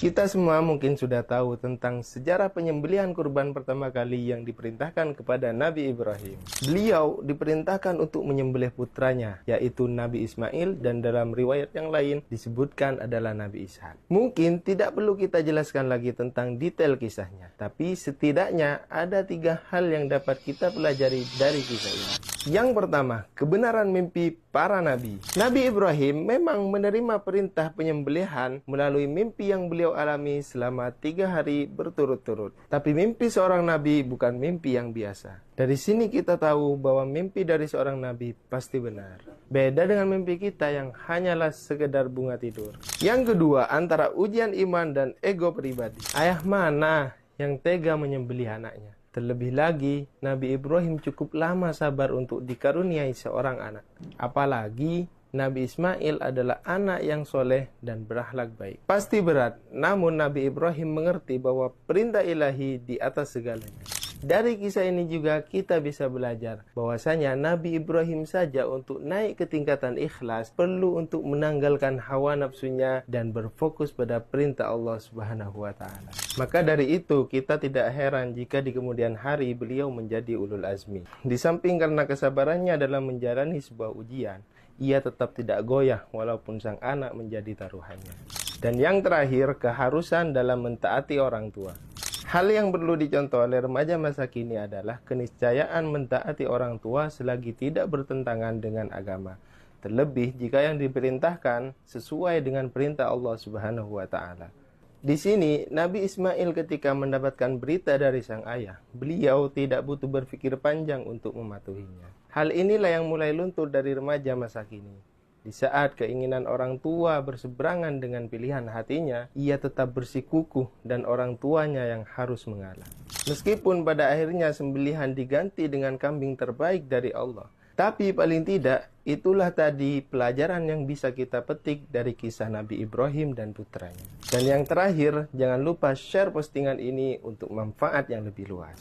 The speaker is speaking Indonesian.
Kita semua mungkin sudah tahu tentang sejarah penyembelihan kurban pertama kali yang diperintahkan kepada Nabi Ibrahim. Beliau diperintahkan untuk menyembelih putranya, yaitu Nabi Ismail, dan dalam riwayat yang lain disebutkan adalah Nabi Ishak. Mungkin tidak perlu kita jelaskan lagi tentang detail kisahnya, tapi setidaknya ada 3 hal yang dapat kita pelajari dari kisah ini. Yang pertama, kebenaran mimpi para nabi. Nabi Ibrahim memang menerima perintah penyembelihan melalui mimpi yang beliau alami selama 3 hari berturut-turut. Tapi mimpi seorang nabi bukan mimpi yang biasa. Dari sini kita tahu bahwa mimpi dari seorang nabi pasti benar. Beda dengan mimpi kita yang hanyalah sekedar bunga tidur. Yang kedua, antara ujian iman dan ego pribadi. Ayah mana yang tega menyembelih anaknya? Terlebih lagi, Nabi Ibrahim cukup lama sabar untuk dikaruniai seorang anak. Apalagi, Nabi Ismail adalah anak yang soleh dan berakhlak baik. Pasti berat, namun Nabi Ibrahim mengerti bahwa perintah ilahi di atas segalanya. Dari kisah ini juga kita bisa belajar bahwasanya Nabi Ibrahim saja untuk naik ke tingkatan ikhlas perlu untuk menanggalkan hawa nafsunya dan berfokus pada perintah Allah Subhanahu wa taala. Maka dari itu kita tidak heran jika di kemudian hari beliau menjadi ulul azmi. Di samping karena kesabarannya dalam menjalani sebuah ujian, ia tetap tidak goyah walaupun sang anak menjadi taruhannya. Dan yang terakhir, keharusan dalam mentaati orang tua. Hal yang perlu dicontoh oleh remaja masa kini adalah keniscayaan mentaati orang tua selagi tidak bertentangan dengan agama. Terlebih jika yang diperintahkan sesuai dengan perintah Allah Subhanahu wa taala. Di sini Nabi Ismail ketika mendapatkan berita dari sang ayah, beliau tidak butuh berpikir panjang untuk mematuhinya. Hal inilah yang mulai luntur dari remaja masa kini. Di saat keinginan orang tua berseberangan dengan pilihan hatinya, ia tetap bersikukuh dan orang tuanya yang harus mengalah. Meskipun pada akhirnya sembelihan diganti dengan kambing terbaik dari Allah. Tapi paling tidak, itulah tadi pelajaran yang bisa kita petik dari kisah Nabi Ibrahim dan putranya. Dan yang terakhir, jangan lupa share postingan ini untuk manfaat yang lebih luas.